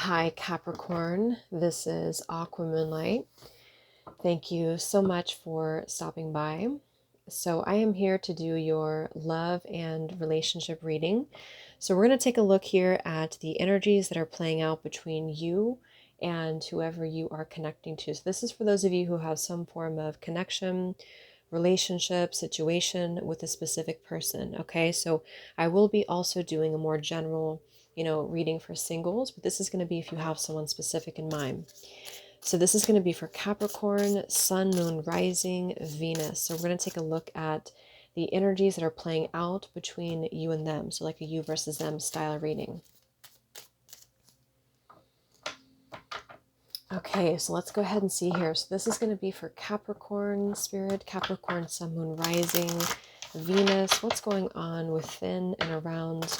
Hi, Capricorn. This is Aqua Moonlight. Thank you so much for stopping by. So, I am here to do your love and relationship reading. So, we're going to take a look here at the energies that are playing out between you and whoever you are connecting to. So, this is for those of you who have some form of connection, relationship, situation with a specific person. Okay, so I will be also doing a more general reading for singles, but this is going to be if you have someone specific in mind. So this is going to be for Capricorn, Sun, Moon, Rising, Venus. So we're going to take a look at the energies that are playing out between you and them. So like a you versus them style reading. Okay, so let's go ahead and see here. So this is going to be for Capricorn spirit, Capricorn, Sun, Moon, Rising, Venus. What's going on within and around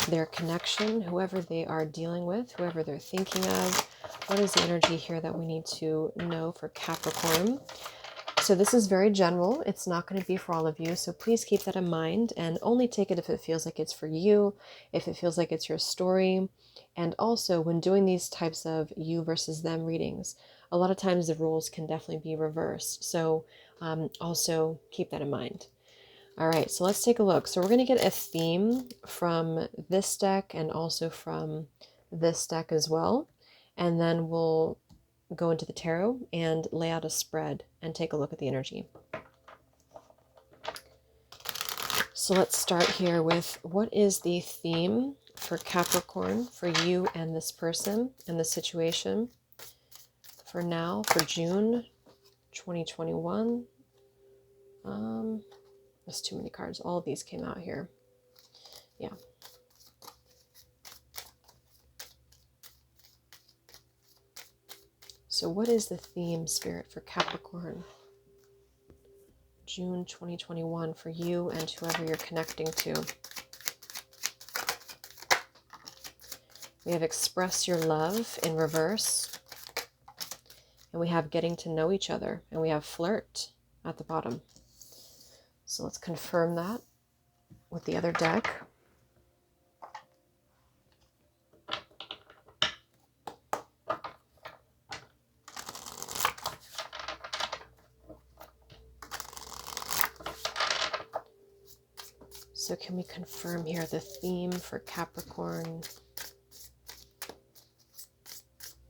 their connection, whoever they are dealing with, whoever they're thinking of. What is the energy here that we need to know for Capricorn? So this is very general. It's not going to be for all of you. So please keep that in mind and only take it if it feels like it's for you, if it feels like it's your story. And also when doing these types of you versus them readings, a lot of times the rules can definitely be reversed. So also keep that in mind. All right, so let's take a look. So we're going to get a theme from this deck and also from this deck as well. And then we'll go into the tarot and lay out a spread and take a look at the energy. So let's start here with what is the theme for Capricorn, for you and this person and the situation for now, for June 2021. There's too many cards. All of these came out here. Yeah. So what is the theme, Spirit, for Capricorn? June 2021 for you and whoever you're connecting to. We have express your love in reverse. And we have getting to know each other. And we have flirt at the bottom. So let's confirm that with the other deck. So can we confirm here the theme for Capricorn,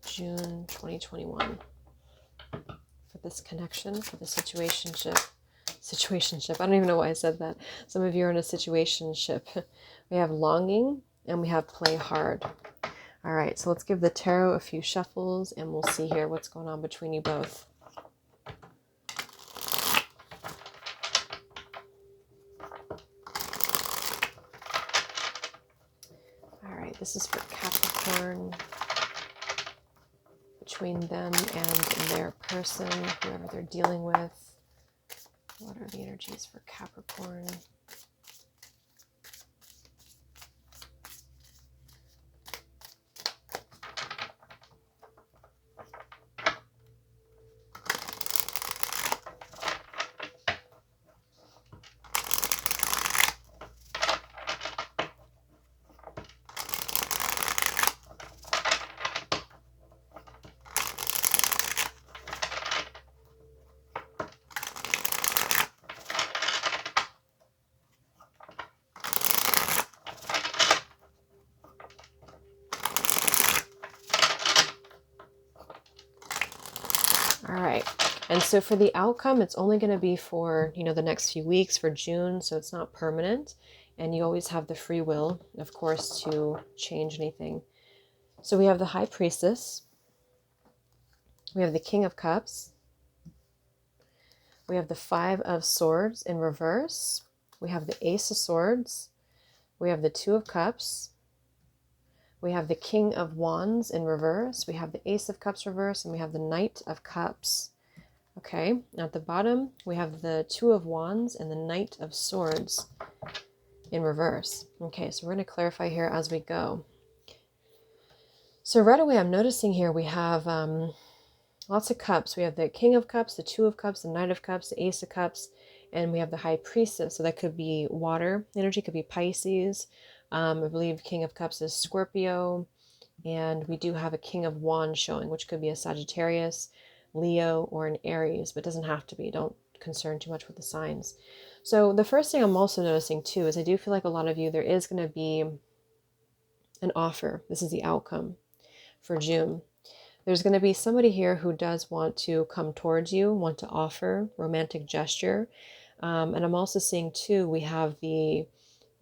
June 2021, for this connection, for the situationship. I don't even know why I said that. Some of you are in a situationship. We have longing and we have play hard. All right, so let's give the tarot a few shuffles and we'll see here what's going on between you both. All right, this is for Capricorn, between them and their person, whoever they're dealing with. What are the energies for Capricorn? All right. And so for the outcome, it's only going to be for, the next few weeks for June. So it's not permanent. And you always have the free will, of course, to change anything. So we have the High Priestess. We have the King of Cups. We have the Five of Swords in reverse. We have the Ace of Swords. We have the Two of Cups. We have the King of Wands in reverse. We have the Ace of Cups reverse. And we have the Knight of Cups. Okay, at the bottom, we have the Two of Wands and the Knight of Swords in reverse. Okay, so we're going to clarify here as we go. So right away, I'm noticing here we have lots of cups. We have the King of Cups, the Two of Cups, the Knight of Cups, the Ace of Cups, and we have the High Priestess. So that could be water energy, could be Pisces. I believe King of Cups is Scorpio, And we do have a King of Wands showing, which could be a Sagittarius, Leo, or an Aries, but doesn't have to be. Don't concern too much with the signs. So the first thing I'm also noticing too is I do feel like a lot of you, there is going to be an offer. This is the outcome for June. There's going to be somebody here who does want to come towards you, want to offer romantic gesture. And I'm also seeing too, we have the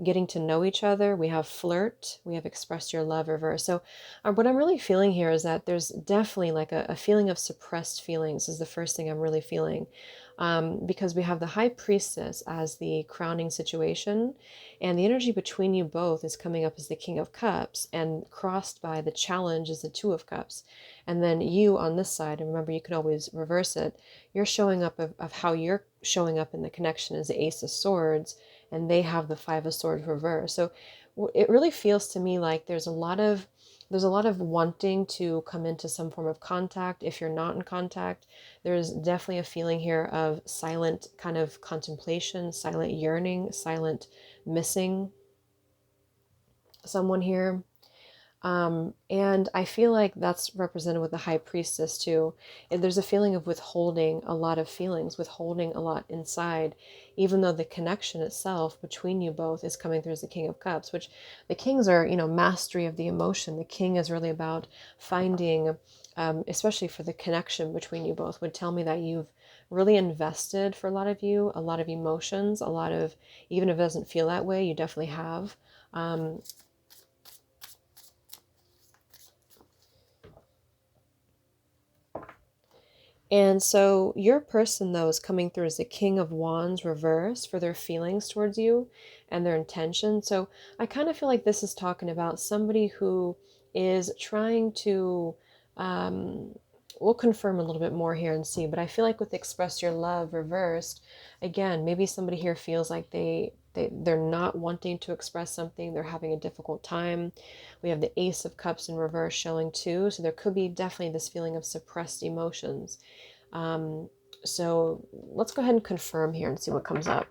getting to know each other, we have flirt, we have express your love reverse. So what I'm really feeling here is that there's definitely like a feeling of suppressed feelings is the first thing I'm really feeling. Because we have the High Priestess as the crowning situation, and the energy between you both is coming up as the King of Cups, and crossed by the challenge is the Two of Cups. And then you on this side, and remember you can always reverse it, you're showing up of how you're showing up in the connection is the Ace of Swords, and they have the Five of Swords reverse. So it really feels to me like there's a lot of wanting to come into some form of contact. If you're not in contact, there's definitely a feeling here of silent kind of contemplation, silent yearning, silent missing someone here. And I feel like that's represented with the High Priestess too. And there's a feeling of withholding a lot of feelings, withholding a lot inside, even though the connection itself between you both is coming through as the King of Cups, which the kings are, mastery of the emotion. The king is really about finding, especially for the connection between you both, would tell me that you've really invested for a lot of you, a lot of emotions, a lot of, even if it doesn't feel that way, you definitely have. And so your person, though, is coming through as the King of Wands reverse for their feelings towards you and their intention. So I kind of feel like this is talking about somebody who is trying to, we'll confirm a little bit more here and see, but I feel like with express your love reversed, again, maybe somebody here feels like they're not wanting to express something, they're having a difficult time. We have the Ace of Cups in reverse showing too, so there could be definitely this feeling of suppressed emotions. So let's go ahead and confirm here and see what comes up.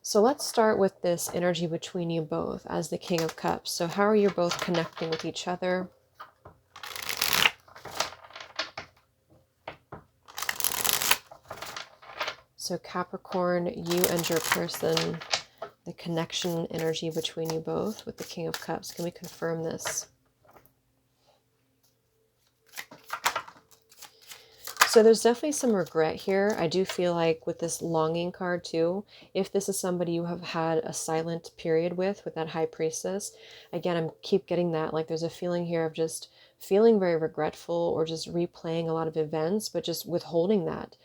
So let's start with this energy between you both as the King of Cups. So how are you both connecting with each other? So Capricorn, you and your person, the connection energy between you both with the King of Cups. Can we confirm this? So there's definitely some regret here. I do feel like with this longing card too, if this is somebody you have had a silent period with that High Priestess, again, I'm keep getting that, like there's a feeling here of just feeling very regretful or just replaying a lot of events, but just withholding that.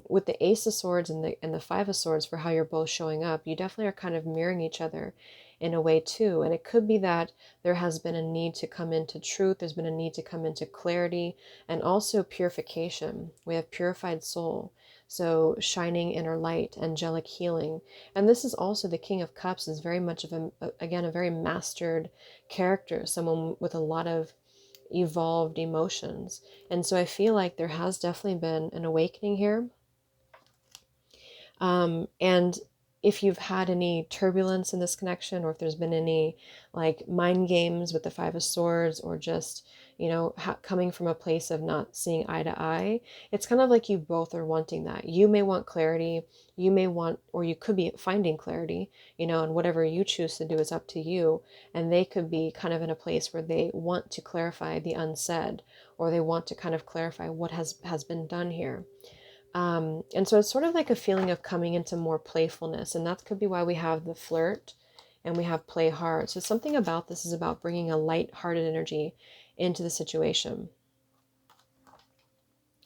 With the Ace of Swords and the Five of Swords for how you're both showing up, you definitely are kind of mirroring each other in a way too. And it could be that there has been a need to come into truth. There's been a need to come into clarity and also purification. We have Purified Soul. So shining inner light, angelic healing. And this is also the King of Cups is very much of again, a very mastered character, someone with a lot of evolved emotions. And so I feel like there has definitely been an awakening here. And if you've had any turbulence in this connection, or if there's been any like mind games with the Five of Swords, or just, coming from a place of not seeing eye to eye, it's kind of like you both are wanting that. You may want clarity, you may want, or you could be finding clarity, and whatever you choose to do is up to you. And they could be kind of in a place where they want to clarify the unsaid, or they want to kind of clarify what has been done here. And so it's sort of like a feeling of coming into more playfulness. And that could be why we have the flirt and we have play hard. So something about this is about bringing a light-hearted energy into the situation,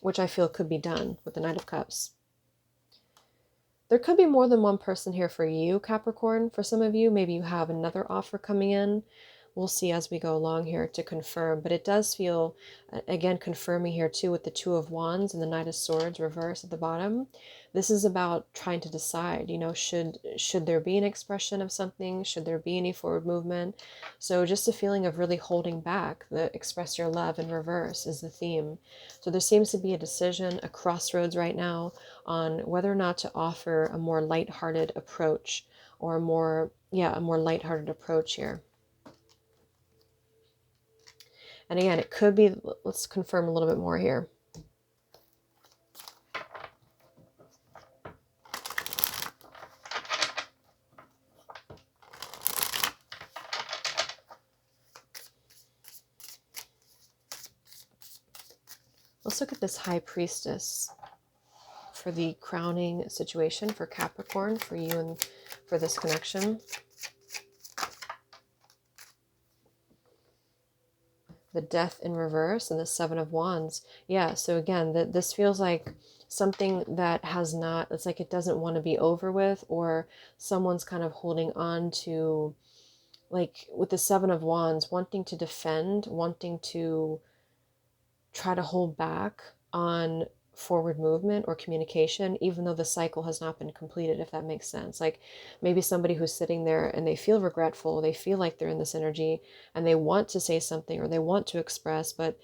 which I feel could be done with the Knight of Cups. There could be more than one person here for you, Capricorn. For some of you, maybe you have another offer coming in. We'll see as we go along here to confirm. But it does feel, again, confirming here too with the Two of Wands and the Knight of Swords reverse at the bottom. This is about trying to decide, should there be an expression of something? Should there be any forward movement? So just a feeling of really holding back. The express your love in reverse is the theme. So there seems to be a decision, a crossroads right now on whether or not to offer a more lighthearted approach, or a more, yeah, a more lighthearted approach here. And again, it could be, let's confirm a little bit more here. Let's look at this High Priestess for the crowning situation for Capricorn, for you and for this connection. The Death in reverse and the Seven of Wands. Yeah, so again, this feels like something that has not, it's like it doesn't want to be over with, or someone's kind of holding on to, like with the Seven of Wands, wanting to defend, wanting to try to hold back on forward movement or communication, even though the cycle has not been completed, if that makes sense. Like maybe somebody who's sitting there and they feel regretful, they feel like they're in this energy and they want to say something or they want to express, but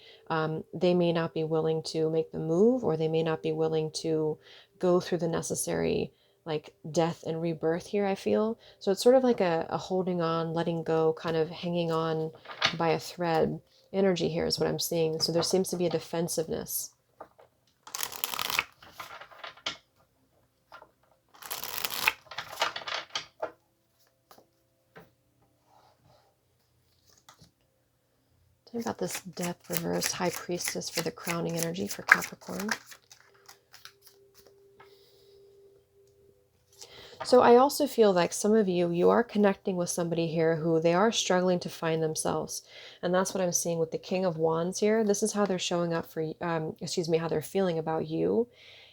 they may not be willing to make the move, or they may not be willing to go through the necessary like death and rebirth here, I feel. So it's sort of like a holding on, letting go, kind of hanging on by a thread energy here is what I'm seeing. So there seems to be a defensiveness. Tell me about this Death reversed High Priestess for the crowning energy for Capricorn. So I also feel like some of you are connecting with somebody here who they are struggling to find themselves. And that's what I'm seeing with the King of Wands here. This is how they're showing up for, how they're feeling about you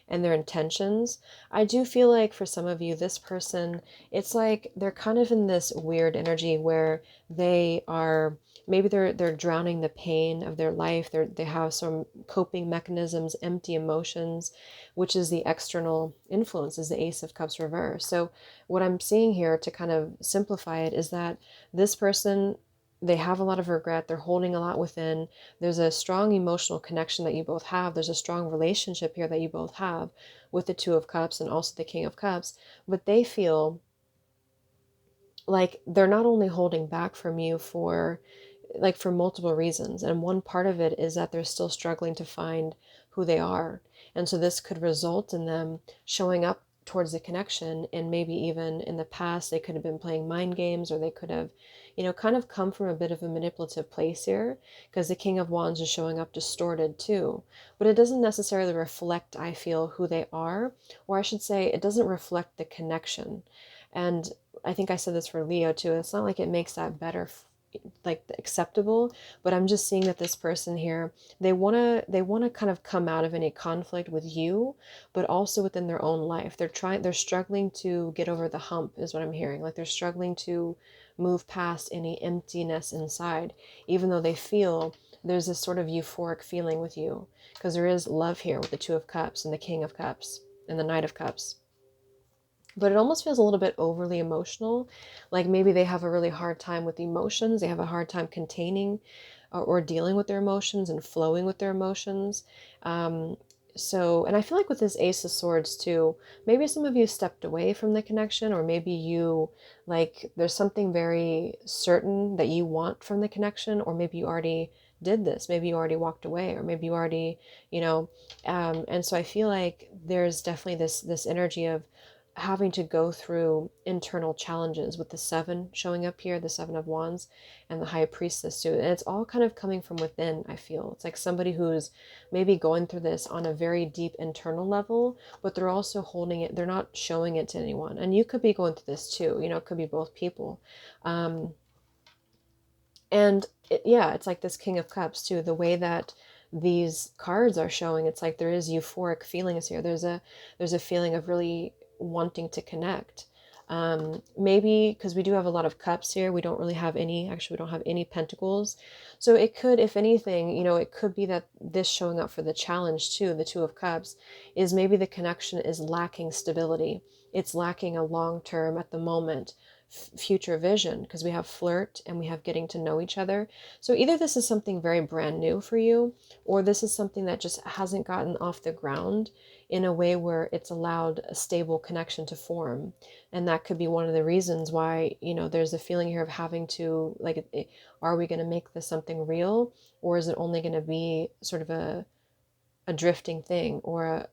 and their intentions. I do feel like for some of you, this person, it's like they're kind of in this weird energy where they are, maybe they're drowning the pain of their life. They have some coping mechanisms, empty emotions, which is the external influence, is the Ace of Cups reverse. So what I'm seeing here, to kind of simplify it, is that this person, they have a lot of regret. They're holding a lot within. There's a strong emotional connection that you both have. There's a strong relationship here that you both have with the Two of Cups and also the King of Cups. But they feel like they're not only holding back from you for multiple reasons. And one part of it is that they're still struggling to find who they are. And so this could result in them showing up towards the connection, and maybe even in the past they could have been playing mind games, or they could have, kind of come from a bit of a manipulative place here, because the King of Wands is showing up distorted too. But it doesn't necessarily reflect, I feel, who they are, or I should say it doesn't reflect the connection. And I think I said this for Leo too. It's not like it makes that better, like acceptable, but I'm just seeing that this person here, they want to kind of come out of any conflict with you, but also within their own life. They're struggling to get over the hump, is what I'm hearing. Like they're struggling to move past any emptiness inside, even though they feel there's this sort of euphoric feeling with you, because there is love here with the Two of Cups and the King of Cups and the Knight of Cups. But it almost feels a little bit overly emotional. Like maybe they have a really hard time with emotions. They have a hard time containing or dealing with their emotions and flowing with their emotions. And I feel like with this Ace of Swords too, maybe some of you stepped away from the connection, or maybe you, like, there's something very certain that you want from the connection, or maybe you already did this. Maybe you already walked away, or maybe you already, and so I feel like there's definitely this energy of having to go through internal challenges with the Seven showing up here, the Seven of Wands, and the High Priestess too. And it's all kind of coming from within, I feel. It's like somebody who's maybe going through this on a very deep internal level, but they're also holding it, they're not showing it to anyone. And you could be going through this too, it could be both people. It's like this King of Cups too, the way that these cards are showing, it's like there is euphoric feelings here. There's a feeling of really wanting to connect. Maybe because we do have a lot of cups here, we don't really have any, actually we don't have any pentacles. So it could, if anything, it could be that this showing up for the challenge too, the Two of Cups, is maybe the connection is lacking stability. It's lacking a long-term, at the moment, future vision, because we have flirt and we have getting to know each other. So either this is something very brand new for you, or this is something that just hasn't gotten off the ground in a way where it's allowed a stable connection to form. And that could be one of the reasons why, you know, there's a feeling here of having to, like, are we going to make this something real, or is it only going to be sort of a drifting thing, or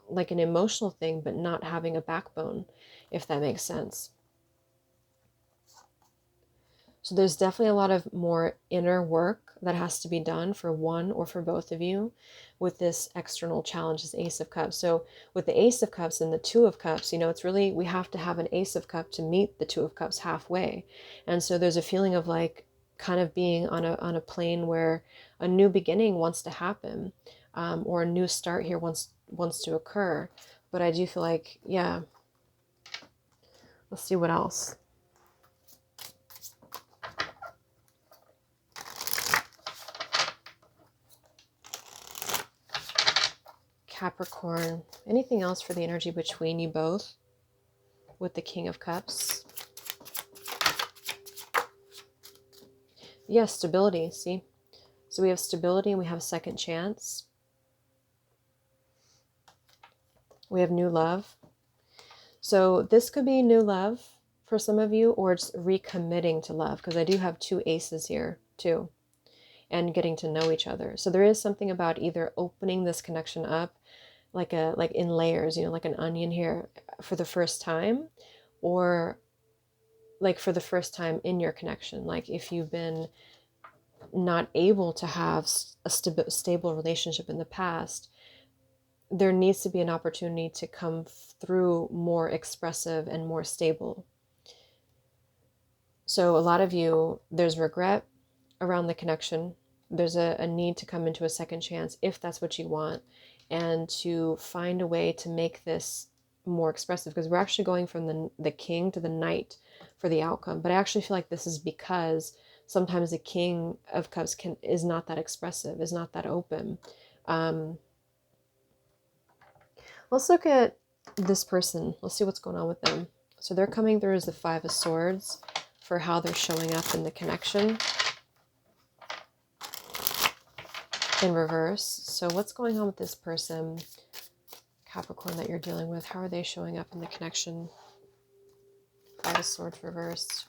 like an emotional thing, but not having a backbone, if that makes sense. So there's definitely a lot of more inner work that has to be done for one or for both of you with this external challenge, this Ace of Cups. So with the Ace of Cups and the Two of Cups, you know, it's really, we have to have an Ace of Cups to meet the Two of Cups halfway. And so there's a feeling of like kind of being on a plane where a new beginning wants to happen, or a new start here wants to occur. But I do feel like, yeah, let's see what else. Capricorn, anything else for the energy between you both with the King of Cups? Yes, stability, see? So we have stability and we have second chance. We have new love. So this could be new love for some of you, or it's recommitting to love, because I do have two aces here too, and getting to know each other. So there is something about either opening this connection up like in layers, you know, like an onion here for the first time, or like for the first time in your connection. Like if you've been not able to have a stable relationship in the past, there needs to be an opportunity to come through more expressive and more stable. So a lot of you, there's regret around the connection. There's a need to come into a second chance if that's what you want, and to find a way to make this more expressive, because we're actually going from the King to the Knight for the outcome. But I actually feel like this is because sometimes the King of Cups is not that expressive, is not that open. Let's look at this person. Let's see what's going on with them. So they're coming through as the Five of Swords for how they're showing up in the connection in reverse. So what's going on with this person, Capricorn, that you're dealing with? How are they showing up in the connection? Five of Swords reversed.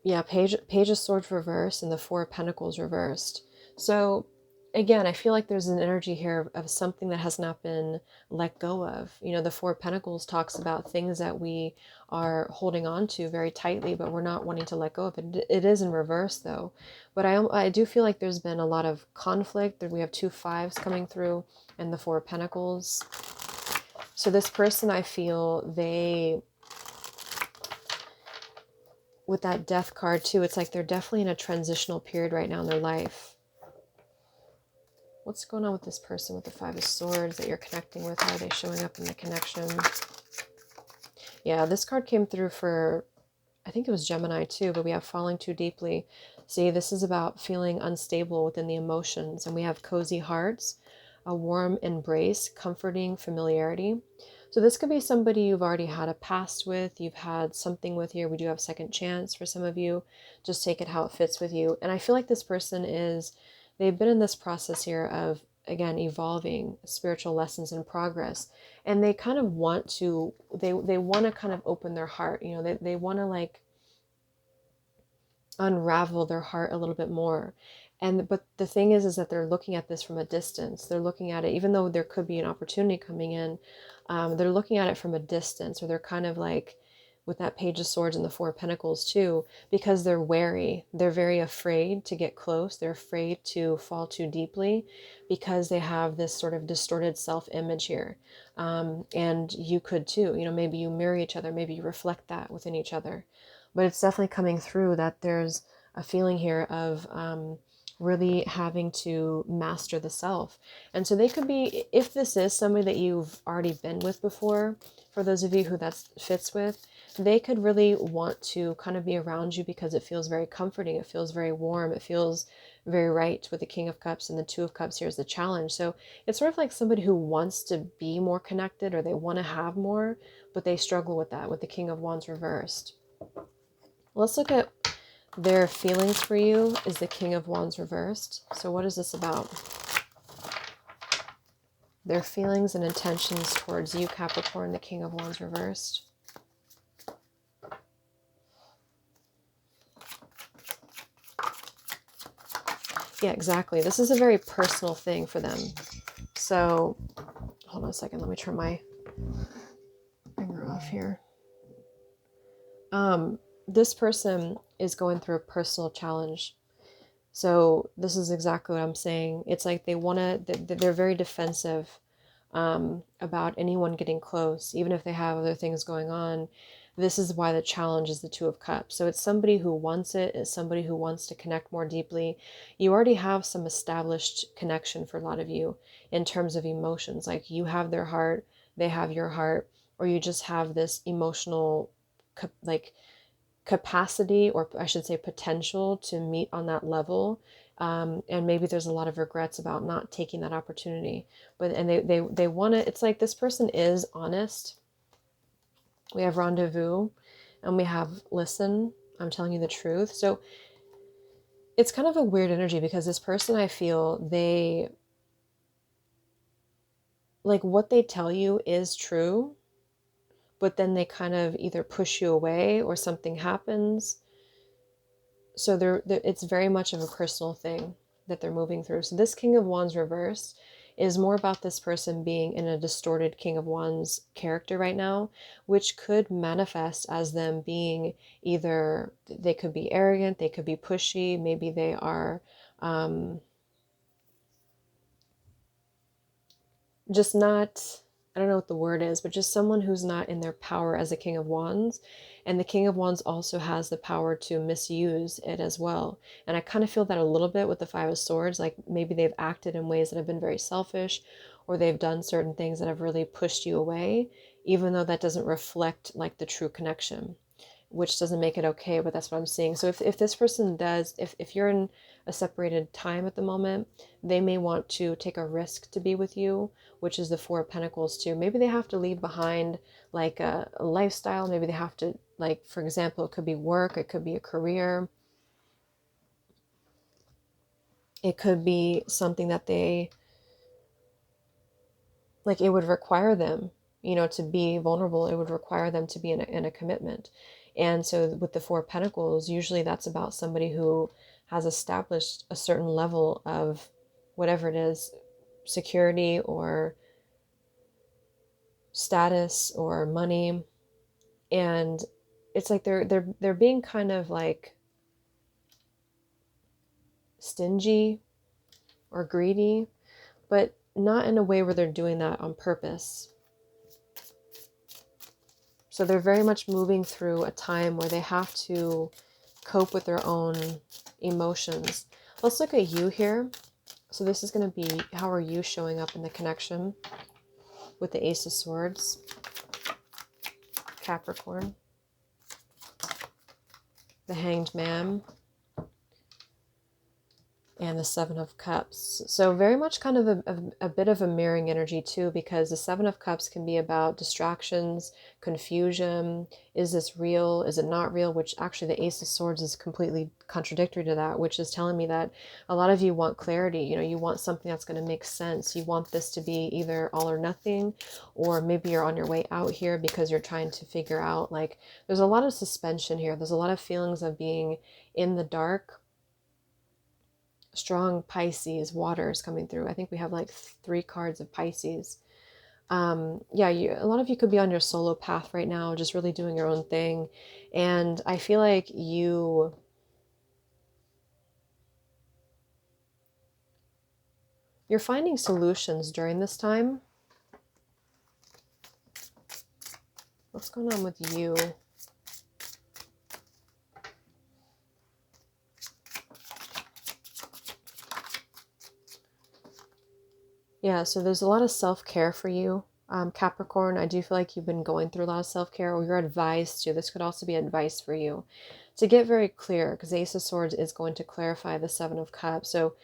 Yeah, Page of Swords reversed and the Four of Pentacles reversed. So again, I feel like there's an energy here of something that has not been let go of. You know, the Four of Pentacles talks about things that we are holding on to very tightly, but we're not wanting to let go of it. It is in reverse though. But I do feel like there's been a lot of conflict. We have two fives coming through and the Four of Pentacles. So this person, I feel with that Death card too, it's like they're definitely in a transitional period right now in their life. What's going on with this person with the Five of Swords that you're connecting with? How are they showing up in the connection? Yeah, this card came through for, I think it was Gemini too, but we have falling too deeply. See, this is about feeling unstable within the emotions. And we have cozy hearts, a warm embrace, comforting familiarity. So this could be somebody you've already had a past with, you've had something with here. We do have second chance for some of you. Just take it how it fits with you. And I feel like this person they've been in this process here of, again, evolving, spiritual lessons in progress. And they kind of want to, they want to kind of open their heart. You know, they want to like unravel their heart a little bit more. But the thing is that they're looking at this from a distance. They're looking at it, even though there could be an opportunity coming in, they're looking at it from a distance, or they're kind of like with that Page of Swords and the Four of Pentacles too, because they're wary. They're very afraid to get close. They're afraid to fall too deeply because they have this sort of distorted self-image here. And you could too, you know, maybe you mirror each other, maybe you reflect that within each other. But it's definitely coming through that there's a feeling here of really having to master the self. And so they could be, if this is somebody that you've already been with before, for those of you who that fits with, they could really want to kind of be around you because it feels very comforting. It feels very warm. It feels very right with the King of Cups, and the Two of Cups here is the challenge. So it's sort of like somebody who wants to be more connected, or they want to have more, but they struggle with that with the King of Wands reversed. Let's look at their feelings for you is the King of Wands reversed. So what is this about? Their feelings and intentions towards you, Capricorn, the King of Wands reversed. Yeah, exactly. This is a very personal thing for them. So, hold on a second. Let me turn my finger off here. This person is going through a personal challenge. So this is exactly what I'm saying. It's like they want to, they're very defensive about anyone getting close, even if they have other things going on. This is why the challenge is the Two of Cups. So it's somebody who wants it. It's somebody who wants to connect more deeply. You already have some established connection for a lot of you in terms of emotions. Like you have their heart, they have your heart, or you just have this emotional like capacity, or I should say potential, to meet on that level. And maybe there's a lot of regrets about not taking that opportunity. But and they want to, it's like this person is honest. We have rendezvous and we have listen, I'm telling you the truth. So it's kind of a weird energy because this person, I feel they, like what they tell you is true, but then they kind of either push you away or something happens. So it's very much of a personal thing that they're moving through. So this King of Wands reverse is more about this person being in a distorted King of Wands character right now, which could manifest as them being either, they could be arrogant, they could be pushy, maybe they are just not, I don't know what the word is, but just someone who's not in their power as a King of Wands. And the King of Wands also has the power to misuse it as well. And I kind of feel that a little bit with the Five of Swords. Like maybe they've acted in ways that have been very selfish, or they've done certain things that have really pushed you away, even though that doesn't reflect like the true connection, which doesn't make it okay, but that's what I'm seeing. So if this person does, if you're in a separated time at the moment, they may want to take a risk to be with you, which is the Four of Pentacles too. Maybe they have to leave behind like a lifestyle. Maybe they have to, like, for example, it could be work, it could be a career. It could be something that they, like it would require them, you know, to be vulnerable. It would require them to be in a commitment. And so with the Four of Pentacles, usually that's about somebody who has established a certain level of whatever it is, security or status or money. And it's like they're being kind of like stingy or greedy, but not in a way where they're doing that on purpose. So they're very much moving through a time where they have to cope with their own emotions. Let's look at you here. So this is going to be, how are you showing up in the connection with the Ace of Swords, Capricorn, the Hanged Man, and the Seven of Cups. So very much kind of a bit of a mirroring energy too, because the Seven of Cups can be about distractions, confusion. Is this real? Is it not real? Which actually the Ace of Swords is completely contradictory to that, which is telling me that a lot of you want clarity. You know, you want something that's going to make sense. You want this to be either all or nothing, or maybe you're on your way out here because you're trying to figure out, like, there's a lot of suspension here. There's a lot of feelings of being in the dark. Strong Pisces water is coming through. I think we have like 3 cards of Pisces. Yeah, a lot of you could be on your solo path right now, just really doing your own thing. And I feel like you're finding solutions during this time. What's going on with you? Yeah, so there's a lot of self-care for you, Capricorn. I do feel like you've been going through a lot of self-care, or you're advised to. This could also be advice for you to get very clear, because the Ace of Swords is going to clarify the Seven of Cups. So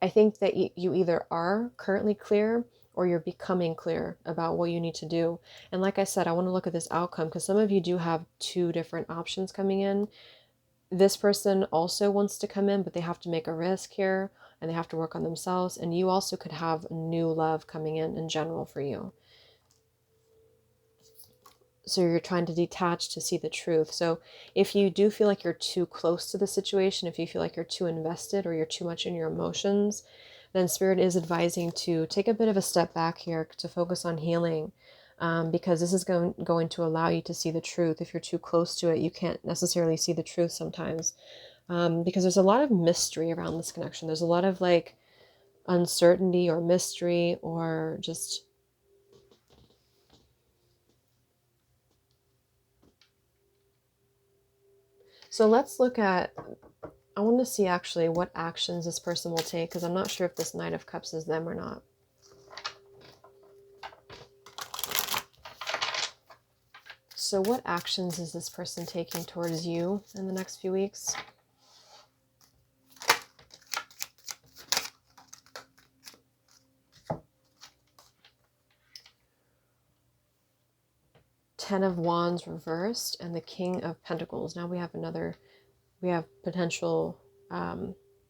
I think that you either are currently clear or you're becoming clear about what you need to do. And like I said, I want to look at this outcome because some of you do have 2 different options coming in. This person also wants to come in, but they have to make a risk here. and they have to work on themselves. And you also could have new love coming in general for you. So you're trying to detach to see the truth. So if you do feel like you're too close to the situation, if you feel like you're too invested or you're too much in your emotions, then Spirit is advising to take a bit of a step back here to focus on healing, because this is going to allow you to see the truth. If you're too close to it, you can't necessarily see the truth sometimes, because there's a lot of mystery around this connection. There's a lot of like uncertainty or mystery or just... So let's look at, I want to see actually what actions this person will take, because I'm not sure if this Knight of Cups is them or not. So what actions is this person taking towards you in the next few weeks? Ten of Wands reversed and the King of Pentacles. Now we have potential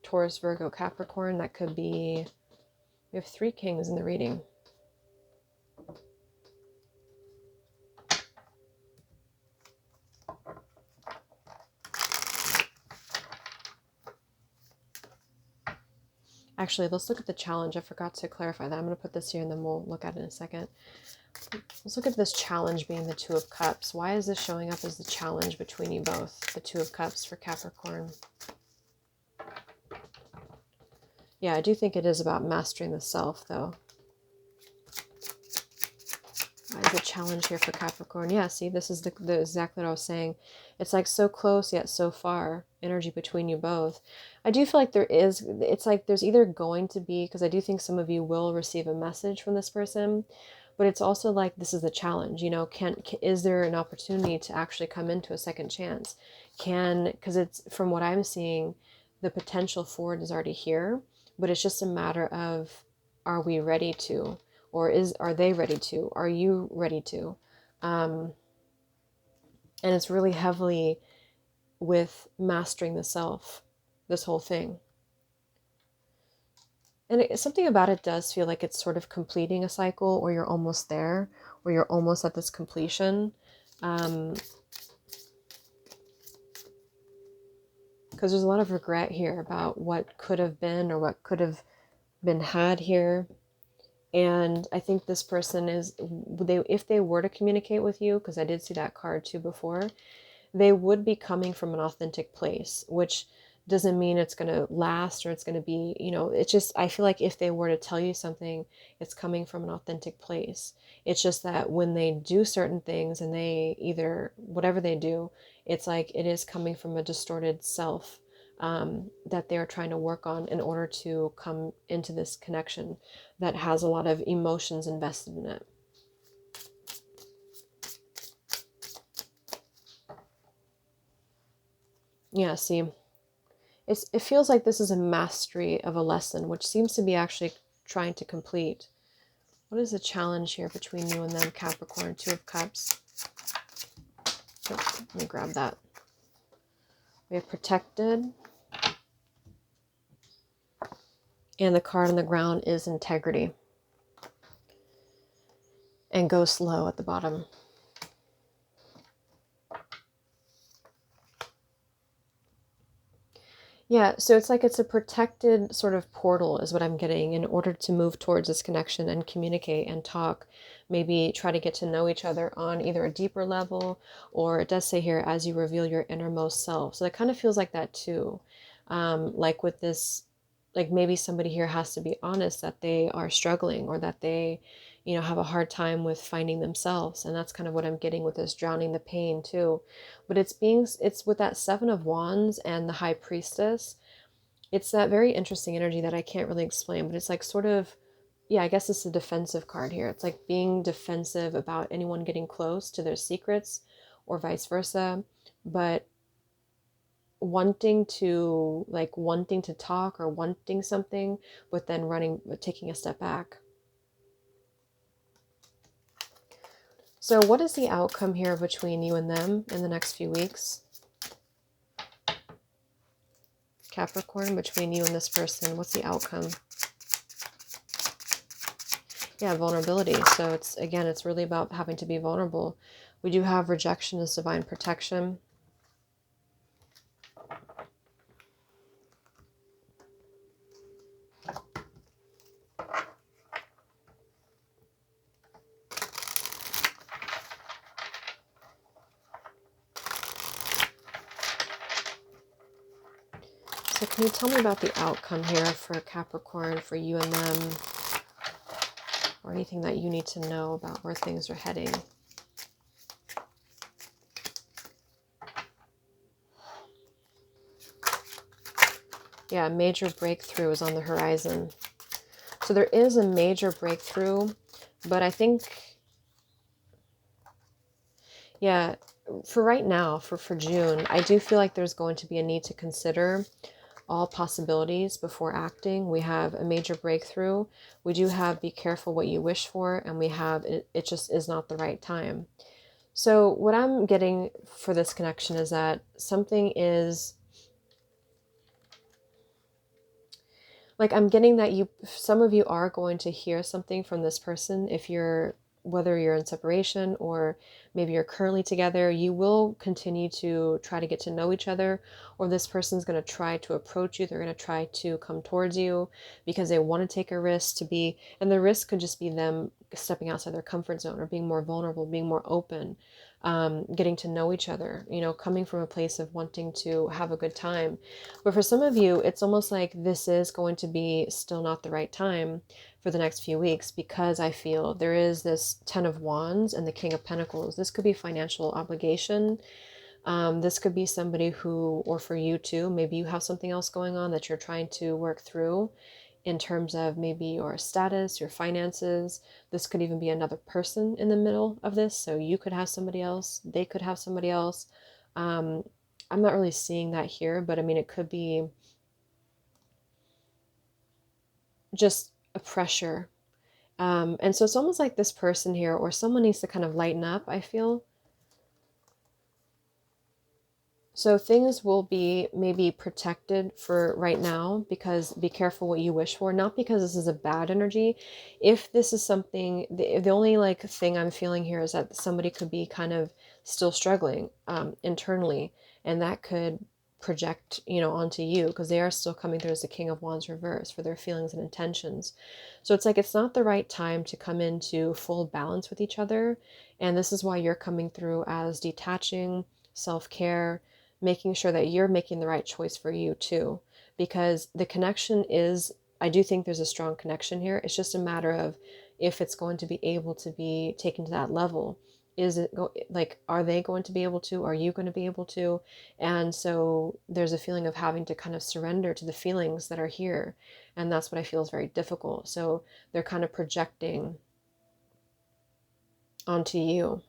Taurus, Virgo, Capricorn. That could be, we have 3 kings in the reading. Actually, let's look at the challenge. I forgot to clarify that. I'm going to put this here and then we'll look at it in a second. Let's look at this challenge being the 2 of Cups. Why is this showing up as the challenge between you both? The 2 of Cups for Capricorn. Yeah, I do think it is about mastering the self, though. Why is the challenge here for Capricorn? Yeah, see, this is the exactly what I was saying. It's like so close yet so far. Energy between you both. I do feel like it's like there's either going to be, because I do think some of you will receive a message from this person, but it's also like this is a challenge, you know, is there an opportunity to actually come into a second chance? Because it's, from what I'm seeing, the potential for it is already here, but it's just a matter of, are we ready to? Or are they ready to? Are you ready to? And it's really heavily with mastering the self, this whole thing. And something about it does feel like it's sort of completing a cycle, or you're almost there, or you're almost at this completion. Because there's a lot of regret here about what could have been or what could have been had here. And I think this person is, if they were to communicate with you, because I did see that card too before, they would be coming from an authentic place, which doesn't mean it's going to last or it's going to be, you know, it's just, I feel like if they were to tell you something, it's coming from an authentic place. It's just that when they do certain things and they either, whatever they do, it's like it is coming from a distorted self that they're trying to work on in order to come into this connection that has a lot of emotions invested in it. Yeah, see, it feels like this is a mastery of a lesson, which seems to be actually trying to complete. What is the challenge here between you and them, Capricorn? 2 of Cups. Oh, let me grab that. We have protected. And the card on the ground is integrity. And go slow at the bottom. Yeah, so it's like it's a protected sort of portal is what I'm getting in order to move towards this connection and communicate and talk. Maybe try to get to know each other on either a deeper level, or it does say here, as you reveal your innermost self. So that kind of feels like that too. Like with this, like maybe somebody here has to be honest that they are struggling, or that they, you know, have a hard time with finding themselves. And that's kind of what I'm getting with this drowning the pain too. But it's with that 7 of Wands and the High Priestess. It's that very interesting energy that I can't really explain, but it's like sort of, yeah, I guess it's a defensive card here. It's like being defensive about anyone getting close to their secrets or vice versa, but wanting to talk or wanting something, but then taking a step back. So what is the outcome here between you and them in the next few weeks? Capricorn, between you and this person? What's the outcome? Yeah, vulnerability. So it's, again, it's really about having to be vulnerable. We do have rejection as divine protection. So can you tell me about the outcome here for Capricorn, for you and them, or anything that you need to know about where things are heading? Yeah, a major breakthrough is on the horizon. So there is a major breakthrough, but I think, yeah, for right now, for June, I do feel like there's going to be a need to consider all possibilities before acting. We have a major breakthrough. We do have be careful what you wish for, and we have it just is not the right time. So what I'm getting for this connection is that something is, like, I'm getting that some of you are going to hear something from this person. If you're, whether you're in separation or maybe you're currently together, you will continue to try to get to know each other, or this person's going to try to approach you. They're going to try to come towards you because they want to take a risk to be, and the risk could just be them stepping outside their comfort zone or being more vulnerable, being more open, getting to know each other, you know, coming from a place of wanting to have a good time. But for some of you, it's almost like this is going to be still not the right time for the next few weeks, because I feel there is this Ten of Wands and the King of Pentacles. This could be financial obligation. This could be somebody who, or for you too, maybe you have something else going on that you're trying to work through in terms of maybe your status, your finances. This could even be another person in the middle of this. So you could have somebody else, they could have somebody else. I'm not really seeing that here, but I mean, it could be just a pressure. And so it's almost like this person here, or someone needs to kind of lighten up, I feel. So things will be maybe protected for right now, because be careful what you wish for, not because this is a bad energy. If this is something, the only like thing I'm feeling here is that somebody could be kind of still struggling internally, and that could project, you know, onto you, because they are still coming through as the King of Wands reverse for their feelings and intentions. So it's like it's not the right time to come into full balance with each other, and this is why you're coming through as detaching, self-care, making sure that you're making the right choice for you too, because the connection is, I do think there's a strong connection here. It's just a matter of if it's going to be able to be taken to that level. Is it like, are they going to be able to, are you going to be able to? And so there's a feeling of having to kind of surrender to the feelings that are here, and that's what I feel is very difficult. So they're kind of projecting onto you.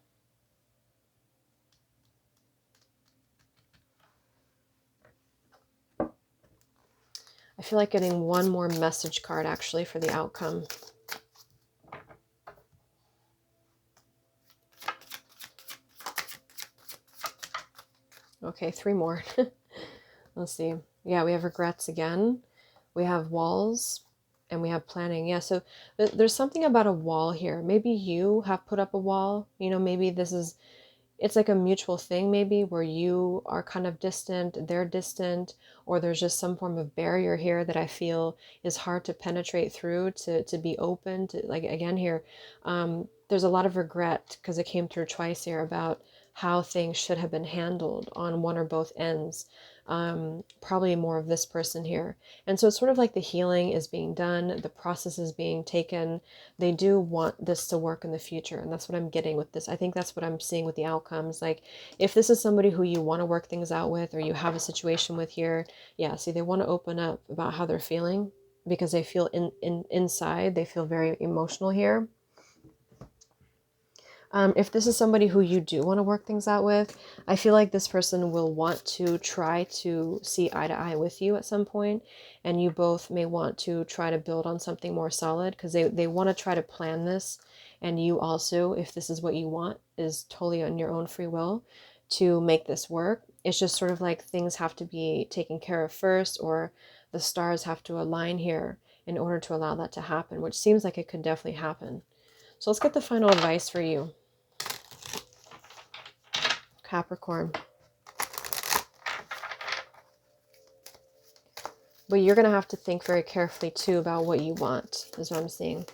I feel like getting one more message card actually for the outcome. Okay, 3 more. Let's see. Yeah, we have regrets again. We have walls, and we have planning. Yeah, so there's something about a wall here. Maybe you have put up a wall. You know, maybe this is, it's like a mutual thing maybe, where you are kind of distant, they're distant, or there's just some form of barrier here that I feel is hard to penetrate through, to be open to, like, again here, there's a lot of regret because it came through twice here about how things should have been handled on one or both ends. Probably more of this person here. And so it's sort of like the healing is being done, the process is being taken. They do want this to work in the future, and that's what I'm getting with this. I think that's what I'm seeing with the outcomes. Like, if this is somebody who you want to work things out with, or you have a situation with here, yeah, see, they want to open up about how they're feeling, because they feel inside, they feel very emotional here. If this is somebody who you do want to work things out with, I feel like this person will want to try to see eye to eye with you at some point, and you both may want to try to build on something more solid, because they want to try to plan this, and you also, if this is what you want, is totally on your own free will to make this work. It's just sort of like things have to be taken care of first, or the stars have to align here in order to allow that to happen, which seems like it could definitely happen. So let's get the final advice for you, Capricorn. But you're going to have to think very carefully too about what you want, is what I'm seeing.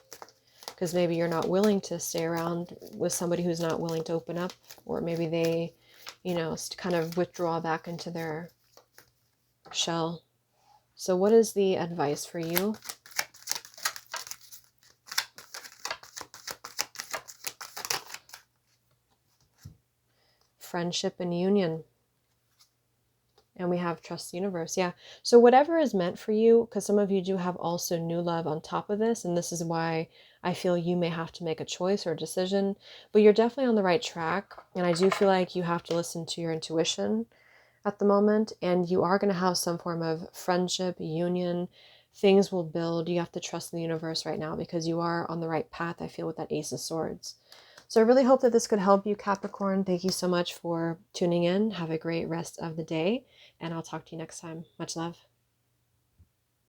Because maybe you're not willing to stay around with somebody who's not willing to open up, or maybe they, you know, kind of withdraw back into their shell. So what is the advice for you? Friendship and union. And we have trust the universe. Yeah. So whatever is meant for you, because some of you do have also new love on top of this. And this is why I feel you may have to make a choice or a decision. But you're definitely on the right track. And I do feel like you have to listen to your intuition at the moment. And you are going to have some form of friendship, union. Things will build. You have to trust in the universe right now because you are on the right path, I feel, with that Ace of Swords. So I really hope that this could help you, Capricorn. Thank you so much for tuning in. Have a great rest of the day, and I'll talk to you next time. Much love.